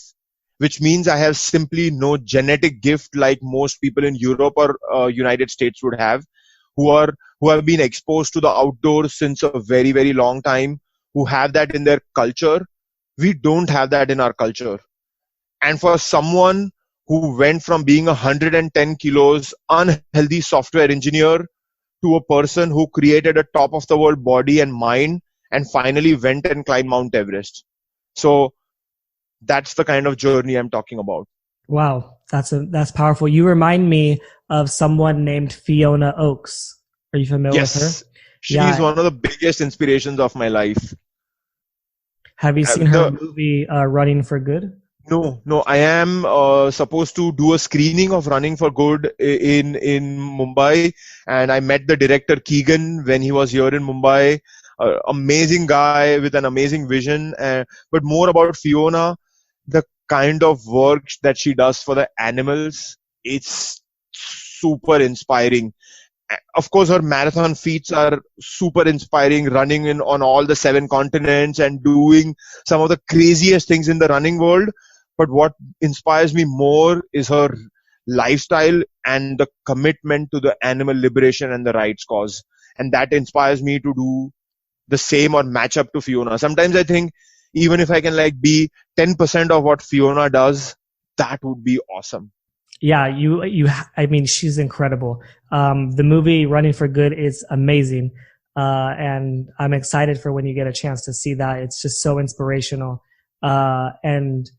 which means I have simply no genetic gift like most people in Europe or United States would have, who are who have been exposed to the outdoors since a very, very long time, who have that in their culture. We don't have that in our culture. And for someone who went from being 110 kilos unhealthy software engineer to a person who created a top of the world body and mind and finally went and climbed Mount Everest. So That's the kind of journey I'm talking about. Wow, that's powerful. You remind me of someone named Fiona Oakes. Are you familiar with her? Yes, she's Yeah. one of the biggest inspirations of my life. Have you seen her The movie Running for Good? No, no, I am supposed to do a screening of Running for Good in Mumbai, and I met the director Keegan when he was here in Mumbai. Amazing guy with an amazing vision. But more about Fiona, the kind of work that she does for the animals, it's super inspiring. Of course, her marathon feats are super inspiring, running in on all the 7 continents and doing some of the craziest things in the running world. But what inspires me more is her lifestyle and the commitment to the animal liberation and the rights cause. And that inspires me to do the same or match up to Fiona. Sometimes I think even if I can like be 10% of what Fiona does, that would be awesome. Yeah, I mean, she's incredible. The movie Running for Good is amazing. And I'm excited for when you get a chance to see that. It's just so inspirational. And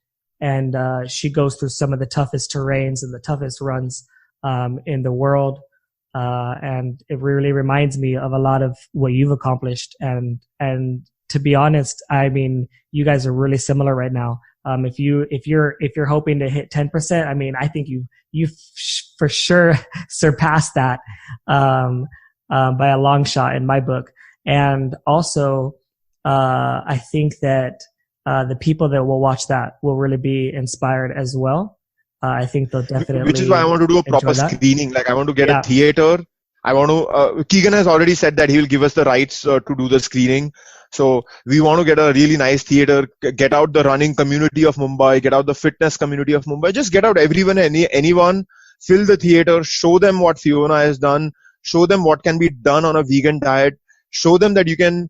she goes through some of the toughest terrains and the toughest runs, in the world. And it really reminds me of a lot of what you've accomplished. And to be honest, I mean, you guys are really similar right now. If you're hoping to hit 10%, I mean, I think you for sure surpassed that, by a long shot in my book. And also, I think that, the people that will watch that will really be inspired as well. I think they'll Which is why I definitely want to do a enjoy proper that. screening. Like I want to get a Yeah. theater. I want to. Keegan has already said that he will give us the rights to do the screening. So we want to get a really nice theater. Get out the running community of Mumbai. Get out the fitness community of Mumbai. Just get out everyone, anyone. Fill the theater. Show them what Fiona has done. Show them what can be done on a vegan diet. Show them that you can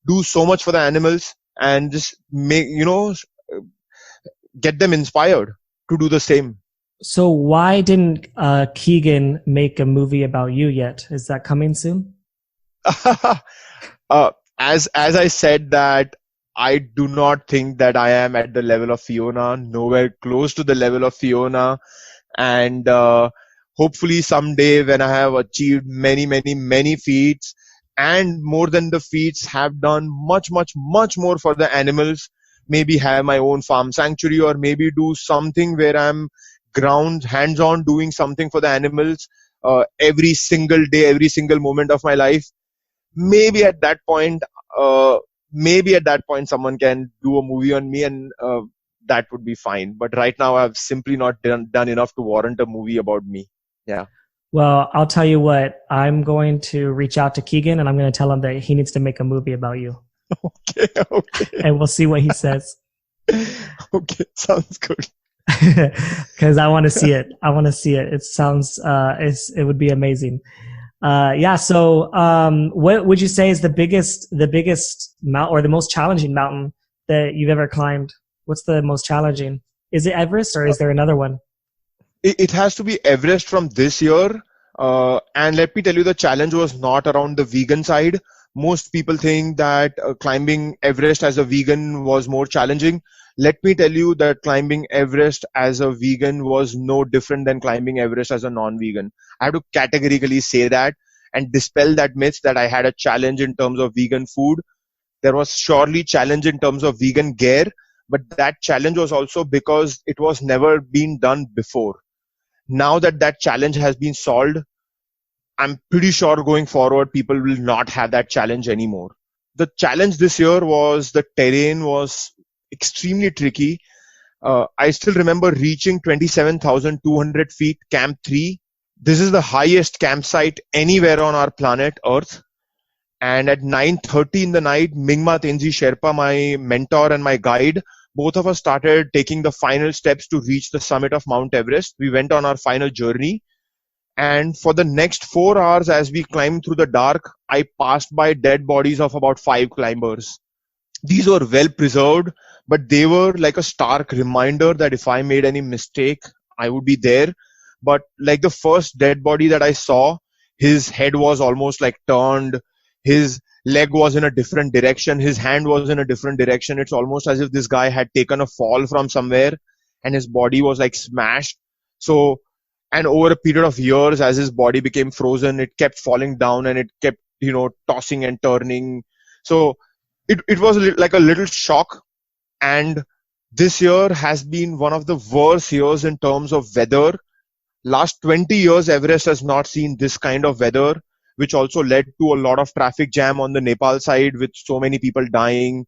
do so much for the animals and just make get them inspired to do the same. So why didn't Keegan make a movie about you yet? Is that coming soon? As I said that I do not think that I am at the level of Fiona, nowhere close to the level of Fiona, and hopefully someday when I have achieved many feats and more than the feats, have done much more for the animals, maybe have my own farm sanctuary or maybe do something where I'm ground hands on doing something for the animals every single day, every single moment of my life. Maybe at that point, uh, maybe at that point someone can do a movie on me, and that would be fine. But right now I've simply not done enough to warrant a movie about me. Yeah. Well, I'll tell you what, I'm going to reach out to Keegan and I'm going to tell him that he needs to make a movie about you. Okay. Okay. And we'll see what he says. Okay, sounds good. Because I want to see it. I want to see it. It sounds, it would be amazing. Yeah. So, what would you say is the biggest mountain or the most challenging mountain that you've ever climbed? What's the most challenging? Is it Everest or is there another one? It has to be Everest from this year. And let me tell you, the challenge was not around the vegan side. Most people think that climbing Everest as a vegan was more challenging. Let me tell you that climbing Everest as a vegan was no different than climbing Everest as a non-vegan. I have to categorically say that and dispel that myth that I had a challenge in terms of vegan food. There was surely challenge in terms of vegan gear, but that challenge was also because it was never been done before. Now that that challenge has been solved, I'm pretty sure going forward, people will not have that challenge anymore. The challenge this year was the terrain was extremely tricky. I still remember reaching 27,200 feet, Camp 3. This is the highest campsite anywhere on our planet Earth. And at 9:30 in the night, Mingma Tenji Sherpa, my mentor and my guide, both of us started taking the final steps to reach the summit of Mount Everest. We went on our final journey. And for the next 4 hours, as we climbed through the dark, I passed by dead bodies of about 5 climbers. These were well preserved, but they were like a stark reminder that if I made any mistake, I would be there. But like the first dead body that I saw, his head was almost like turned. His leg was in a different direction, his hand was in a different direction. It's almost as if this guy had taken a fall from somewhere and his body was like smashed. So, and over a period of years, as his body became frozen, it kept falling down and it kept, tossing and turning. So it was like a little shock. And this year has been one of the worst years in terms of weather. Last 20 years, Everest has not seen this kind of weather, which also led to a lot of traffic jam on the Nepal side with so many people dying.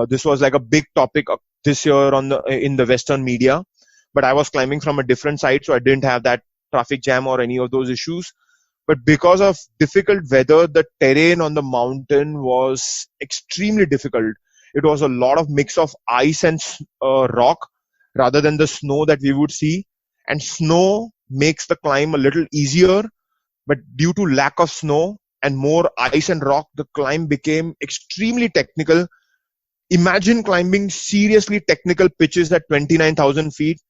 This was like a big topic this year in the Western media, but I was climbing from a different side, so I didn't have that traffic jam or any of those issues. But because of difficult weather, the terrain on the mountain was extremely difficult. It was a lot of mix of ice and rock rather than the snow that we would see. And snow makes the climb a little easier, but due to lack of snow and more ice and rock, the climb became extremely technical. Imagine climbing seriously technical pitches at 29,000 feet,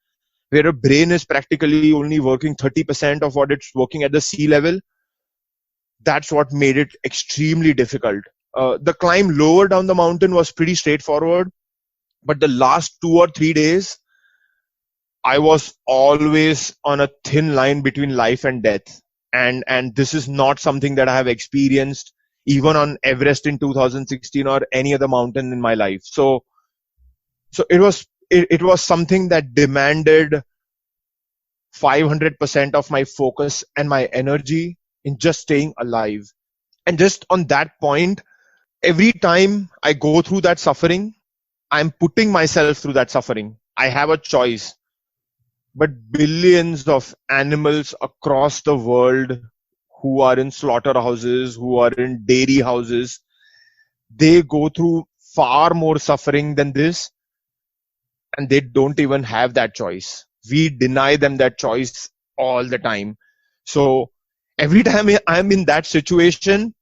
where a brain is practically only working 30% of what it's working at the sea level. That's what made it extremely difficult. The climb lower down the mountain was pretty straightforward, but the last 2 or 3 days, I was always on a thin line between life and death. And this is not something that I have experienced even on Everest in 2016 or any other mountain in my life. So it was something that demanded 500% of my focus and my energy in just staying alive. And just on that point, every time I go through that suffering, I'm putting myself through that suffering. I have a choice. But billions of animals across the world who are in slaughterhouses, who are in dairy houses, they go through far more suffering than this, and they don't even have that choice. We deny them that choice all the time. So every time I'm in that situation,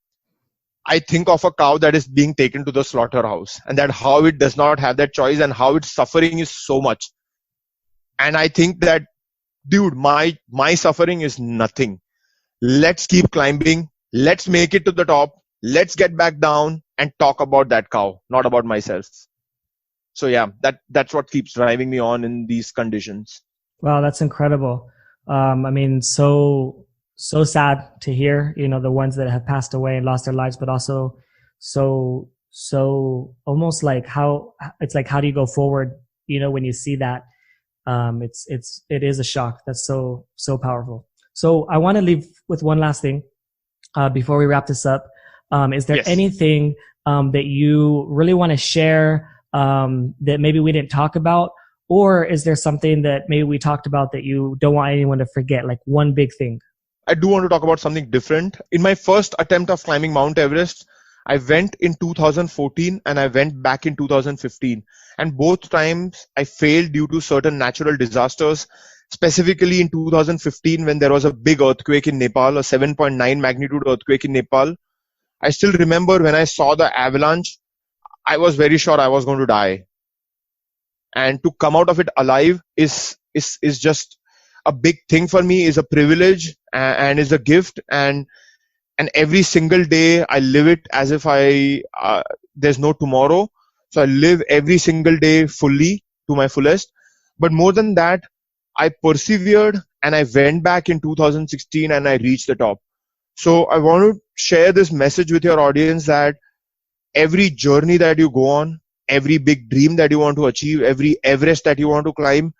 I think of a cow that is being taken to the slaughterhouse, and that how it does not have that choice and how its suffering is so much. And I think that, dude, my suffering is nothing. Let's keep climbing. Let's make it to the top. Let's get back down and talk about that cow, not about myself. So yeah, that's what keeps driving me on in these conditions. Wow, that's incredible. I mean, so sad to hear, the ones that have passed away and lost their lives, but also so almost like how do you go forward, when you see that? It is a shock. That's so powerful. So I want to leave with one last thing before we wrap this up. Is there Yes. anything that you really want to share that maybe we didn't talk about, or is there something that maybe we talked about that you don't want anyone to forget, like one big thing? I do want to talk about something different. In my first attempt of climbing Mount Everest, I went in 2014 and I went back in 2015. And both times I failed due to certain natural disasters. Specifically in 2015, when there was a big earthquake in Nepal, a 7.9 magnitude earthquake in Nepal. I still remember when I saw the avalanche, I was very sure I was going to die. And to come out of it alive is just a big thing for me, is a privilege and is a gift. And every single day I live it as if there's no tomorrow. So I live every single day fully to my fullest. But more than that, I persevered and I went back in 2016 and I reached the top. So I want to share this message with your audience that every journey that you go on, every big dream that you want to achieve, every Everest that you want to climb,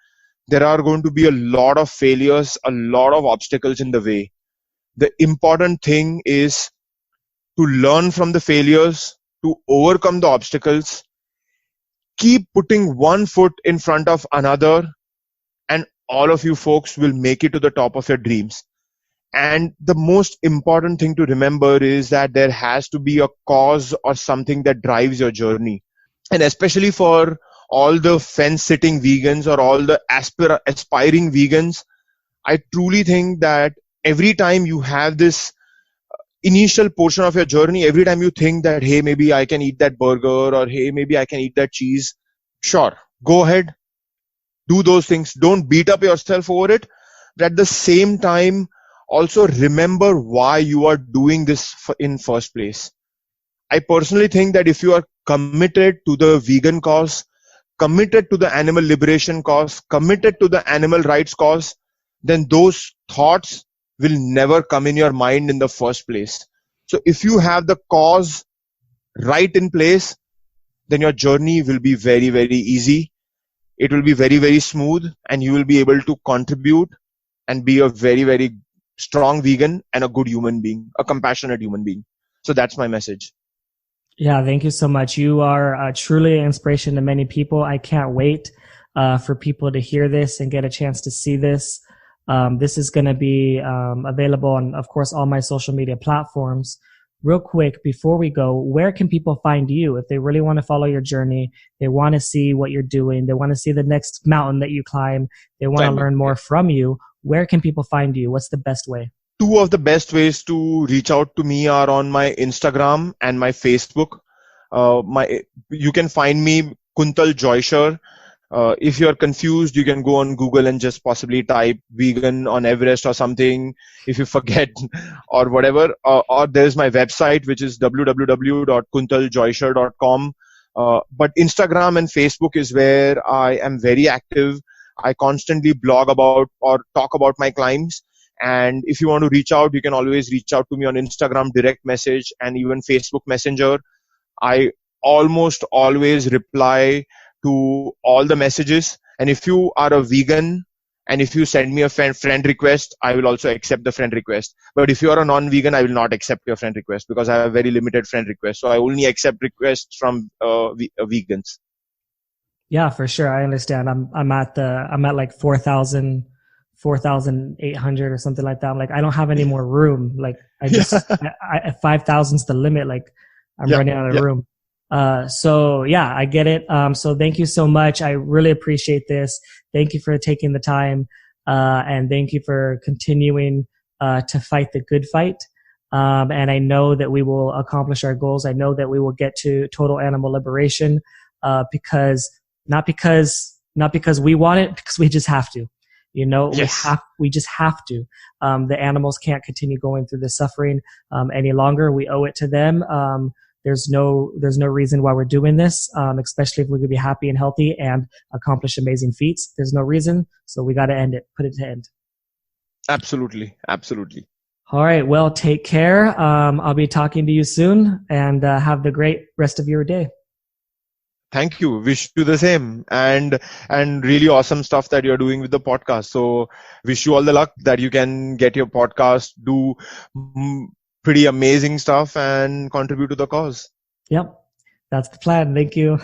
there are going to be a lot of failures, a lot of obstacles in the way. The important thing is to learn from the failures, to overcome the obstacles, keep putting one foot in front of another, and all of you folks will make it to the top of your dreams. And the most important thing to remember is that there has to be a cause or something that drives your journey. And especially for all the fence-sitting vegans or all the aspiring vegans, I truly think that every time you have this initial portion of your journey, every time you think that, hey, maybe I can eat that burger, or hey, maybe I can eat that cheese, sure, go ahead, do those things. Don't beat up yourself over it. But at the same time, also remember why you are doing this in first place. I personally think that if you are committed to the vegan cause, committed to the animal liberation cause, committed to the animal rights cause, then those thoughts will never come in your mind in the first place. So if you have the cause right in place, then your journey will be very, very easy. It will be very, very smooth, and you will be able to contribute and be a very, very strong vegan and a good human being, a compassionate human being. So that's my message. Yeah, thank you so much. You are truly an inspiration to many people. I can't wait for people to hear this and get a chance to see this. This is going to be available on, of course, all my social media platforms. Real quick, before we go, where can people find you if they really want to follow your journey? They want to see what you're doing. They want to see the next mountain that you climb. They want to Climbing. learn more from you. Where can people find you? What's the best way? Two of the best ways to reach out to me are on my Instagram and my Facebook. You can find me Kuntal Joisher. If you're confused, you can go on Google and just possibly type vegan on Everest or something if you forget or whatever. Or there's my website, which is www.kuntaljoisher.com. But Instagram and Facebook is where I am very active. I constantly blog about or talk about my climbs. And if you want to reach out, you can always reach out to me on Instagram direct message and even Facebook Messenger. I almost always reply to all the messages. And if you are a vegan and if you send me a friend request, I will also accept the friend request. But if you are a non-vegan, I will not accept your friend request because I have very limited friend requests. So I only accept requests from vegans. Yeah, for sure. I understand. I'm at like 4,800 or something like that. I'm like, I don't have any more room. Like I just, 5,000 is the limit. Like I'm running out of room. So yeah, I get it. So thank you so much. I really appreciate this. Thank you for taking the time. And thank you for continuing, to fight the good fight. And I know that we will accomplish our goals. I know that we will get to total animal liberation, because not because we want it, because we just have to. You know, we just have to. The animals can't continue going through this suffering any longer. We owe it to them. There's no reason why we're doing this, especially if we could be happy and healthy and accomplish amazing feats. There's no reason, so we got to end it. Put it to end. Absolutely, absolutely. All right. Well, take care. I'll be talking to you soon, and have the great rest of your day. Thank you. Wish you the same, and really awesome stuff that you're doing with the podcast. So wish you all the luck that you can get your podcast, do pretty amazing stuff and contribute to the cause. Yep. That's the plan. Thank you.